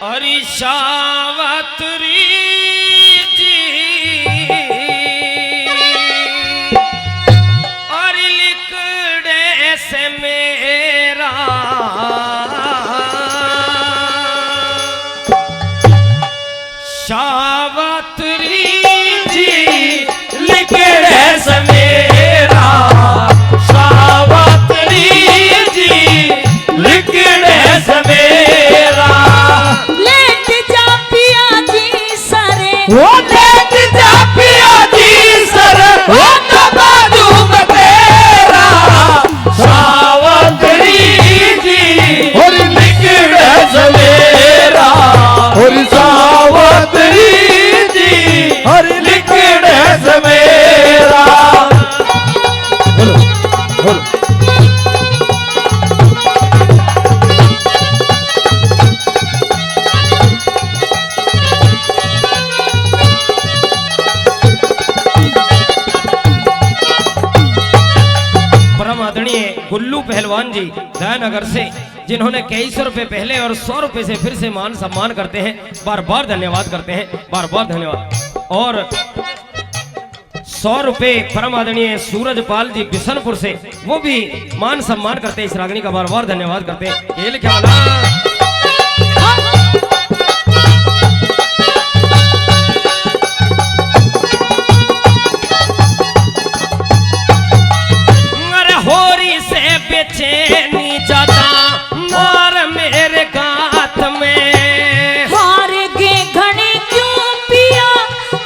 अरे सावत्री जी और लिखड़े से मेरा सावत्री जी लिखड़े से मेरा सावत्री जी लिखड़े से मेरा लेट जा पिया जी सरे वो लेट जा पिया जी सर वो बाजू में तेरा सावत्री जी और लिखड़े सवेरा और सावत्री जी और लिखड़े सवेरा। बोलो बोलो गुल्लू पहलवान जी दयानगर से, जिन्होंने कई सौ रुपए पहले और 100 रुपए से फिर से मान सम्मान करते हैं, बार बार धन्यवाद करते हैं, बार बार धन्यवाद। और 100 रुपए परम आदरणीय सूरजपाल जी बिशनपुर से, वो भी मान सम्मान करते हैं, इस रागनी का बार बार धन्यवाद करते हैं। ये लिखा बेचैनी ज्यादा मार मेरे गात में हार गे घड़ी क्यों पिया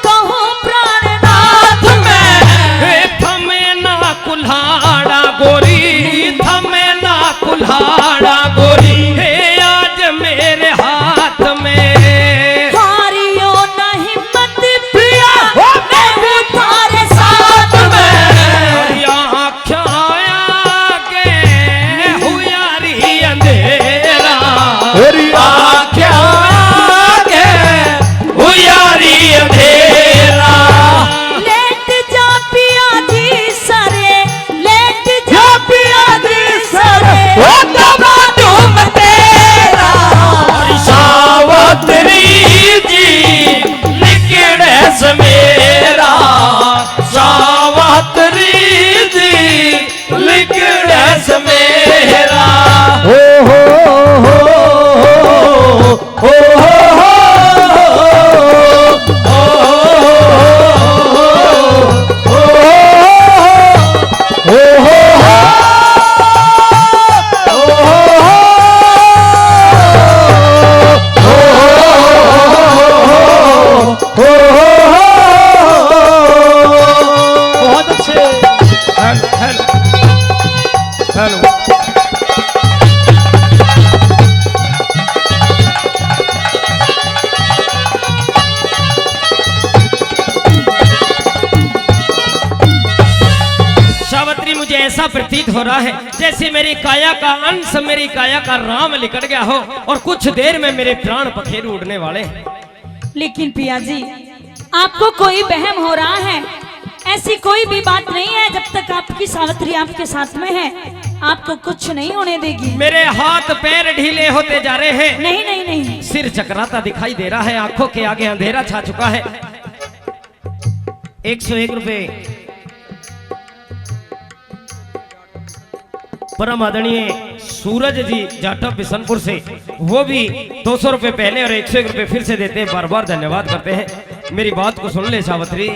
कहो प्राणनाथ में थमे ना कुल्हाड़ा गोरी थमे ना कुल्हाड़ा गोरी है आज मेरे हाथ में हारियो नहीं मत पिया मैं हूँ तारे साथ में यहाँ क्या मेरा सावत्री जी लिखड़े से मेरा हो हो हो हो ऐसा प्रतीत हो रहा है जैसे मेरी काया का अंश मेरी काया का राम लिकट गया हो और कुछ देर में मेरे प्राण पखेरु उड़ने वाले। लेकिन पिया जी आपको कोई वहम हो रहा है, ऐसी कोई भी बात नहीं है। जब तक आपकी सावित्री आपके साथ में है आपको कुछ नहीं होने देगी। मेरे हाथ पैर ढीले होते जा रहे हैं। नहीं नहीं नहीं, सिर चकराता दिखाई दे रहा है, आंखों के आगे अंधेरा छा चुका है। 101 रुपए परम आदरणीय सूरज जी जाटव बिशनपुर से, वो भी 200 रुपए पहले और 101 रुपए फिर से देते हैं, बार बार धन्यवाद करते हैं। मेरी बात को सुन ले सावित्री।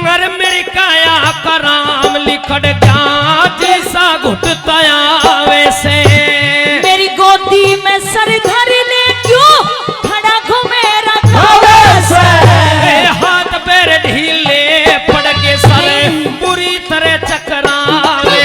अरे मेरी काया का राम लिखट गया जैसा घुटताया वैसे, मेरी गोदी में सर धर ले क्यों खड़ा घुमेरा हाथ पैर ढीले पड़ के सर बुरी तरह चकरावे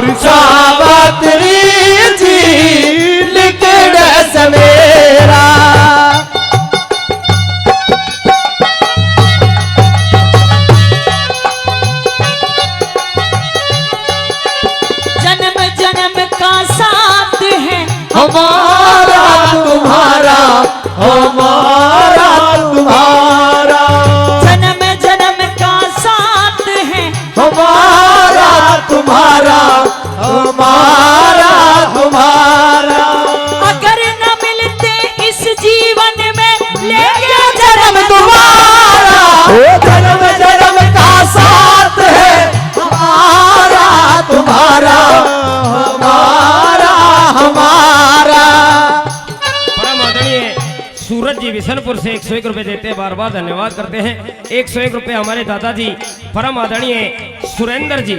और सावत्री जी लिखड़ सवेरा। जन्म जन्म का साथ है हमारा तुम्हारा, हमारा तुम्हारा, जन्म जन्म का साथ है हमारा तुम्हारा, हमारा तुम्हारा। अगर न मिलते इस जीवन में लेके जन्म तुम्हारा, ओ जन्म जन्म का साथ है हमारा तुम्हारा, हमारा हमारा। परम आदरणीय सूरज जी बिशनपुर से 101 रुपए देते हैं, बार बार धन्यवाद करते हैं। 101 रुपए हमारे दादाजी परम आदरणीय सुरेंद्र जी,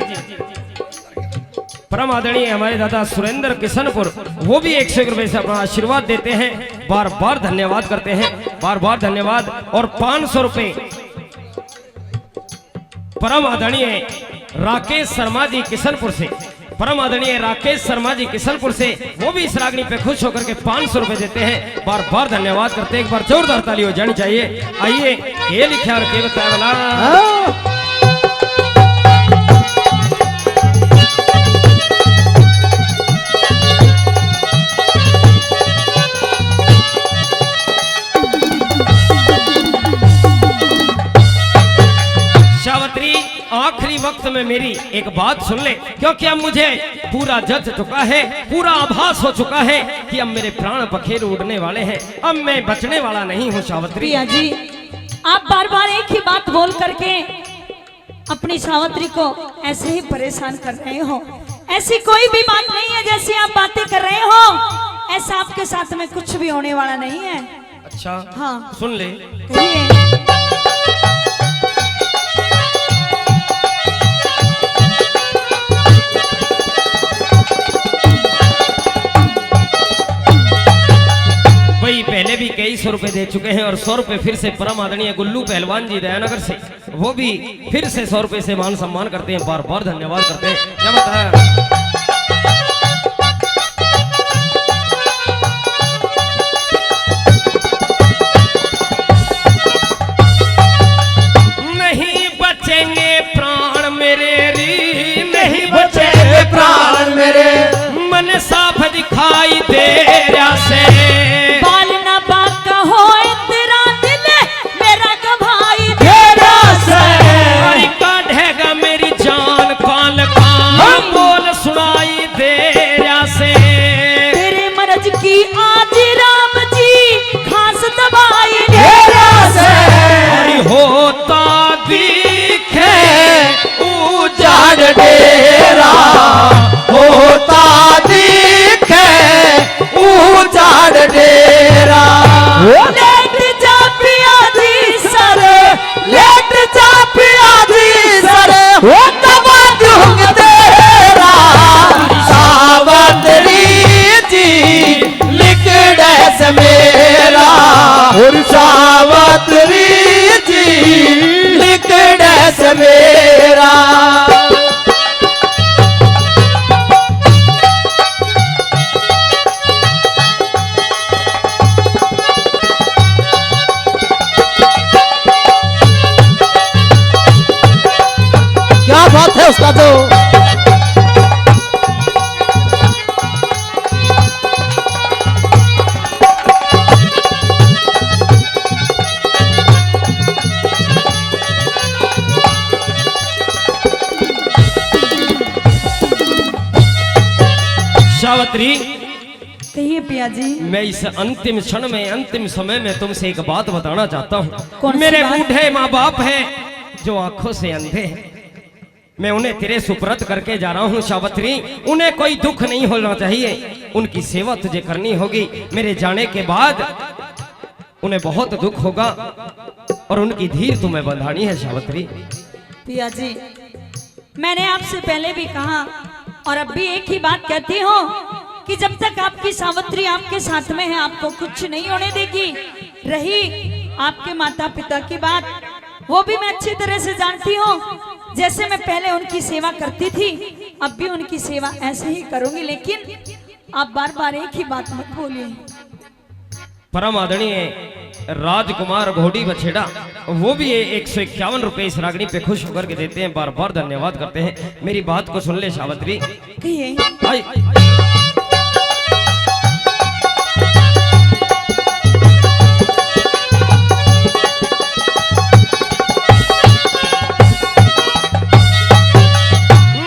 परम आदरणीय हमारे दादा सुरेंद्र किशनपुर, वो भी 101 रुपए से अपना आशीर्वाद देते हैं, बार बार धन्यवाद करते हैं, बार बार धन्यवाद। और 500 रुपए परम आदरणीय राकेश शर्मा जी किशनपुर से, परम आदरणीय राकेश शर्मा जी किशनपुर से, वो भी इस रागनी पे खुश होकर के 500 रुपए देते हैं, बार बार धन्यवाद करते हैं। एक बार जोरदार ताली हो जानी चाहिए। आइए ये लिखा और के बताया वाला शावत्री, आखिरी वक्त में मेरी एक बात सुन ले, क्योंकि अब मुझे पूरा जज चुका है, पूरा आभास हो चुका है कि अब मेरे प्राण पखेरु उड़ने वाले हैं, अब मैं बचने वाला नहीं हूँ शावत्री। प्रिया जी, आप बार बार एक ही बात बोल करके अपनी सावत्री को ऐसे ही परेशान कर रहे हो। ऐसी कोई भी बात नहीं है जैसी आप बातें कर रहे हो, ऐसा आपके साथ में कुछ भी होने वाला नहीं है। अच्छा हाँ सुन ले। कहिए। भाई पहले भी कई 100 रुपए दे चुके हैं और 100 रुपए फिर से परम आदरणीय गुल्लू पहलवान जी दयानगर से, वो भी फिर से 100 रुपए से मान सम्मान करते हैं, बार बार धन्यवाद करते हैं। क्या बताया नहीं बचेंगे प्राण मेरे री, नहीं बचेंगे प्राण मेरे, मन साफ दिखाई दे रहा से, बाल ना बाका हो तेरा दिल मेरा गवाई तेरा से, हरि काढ़ेगा मेरी जान कान का बोल सुनाई दे रहा से, तेरे मरज की आज राम जी खास दवाई तेरा से, हरि होता दिखे उजाड़ डेरा, होता दिखे उजाड़ डेरा। लेट जा पिया जी सर, लेट जा पिया जी सर, वो दबा दूंगा तेरा, सावत्री जी लिखड़े से मेरा, और सावत्री जी लिखड़े से मेरा। क्या बात है उसका तो। सावत्री, कहिए पिया जी। मैं इस अंतिम क्षण में, अंतिम समय में तुमसे एक बात बताना चाहता कौन हूँ। सी मेरे बात? बूढ़े माँ बाप हैं जो आंखों से अंधे हैं, मैं उन्हें तेरे सुपुर्द करके जा रहा हूँ सावत्री। उन्हें कोई दुख नहीं होना चाहिए, उनकी सेवा तुझे करनी होगी। मेरे जाने के बाद उन्हें बहुत दुख होगा और उनकी धीर तुम्हें बंधानी है सावत्री। पिया जी, मैंने आपसे पहले भी कहा और अब भी एक ही बात कहती हूँ कि जब तक आपकी सावत्री आपके साथ में है आपको कुछ नहीं होने देगी। रही आपके माता पिता की बात, वो भी मैं अच्छी तरह से जानती हूँ। जैसे मैं पहले उनकी सेवा करती थी, अब भी उनकी सेवा ऐसे ही करूंगी, लेकिन आप बार बार एक ही बात मत बोलिए। परम आदरणीय राजकुमार घोड़ी बछेड़ा वो भी 151 रुपए इस रागनी पे खुश होकर के देते हैं, बार बार धन्यवाद करते हैं। मेरी बात को सुन ले सावित्री। कहिए। आई।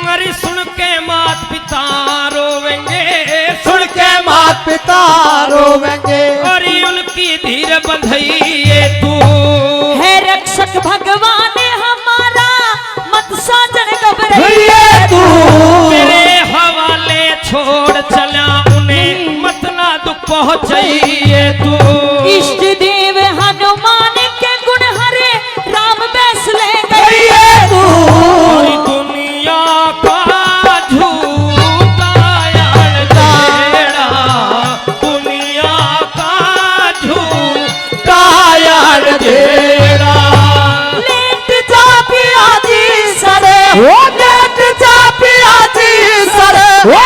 अरे सुन के मात पिता रोवेंगे, सुन के मात पिता रोवेंगे, और उनकी धीर बंधइए तू है रक्षक भगवान हमारा, मत साजन घबराइए भैया तू मेरे हवाले छोड़ चला उन्हें, मत ना दुख पहुंचाइए तू। इष्ट देव हनुमान के गुण हरे, राम बैस ले गए भैया तू पूरी दुनिया का झूठा यार तेरा, दुनिया का झूठा यार तेरा। लेट जा पिया जी सरे, ओ लेट जा पिया जी सरे, ओ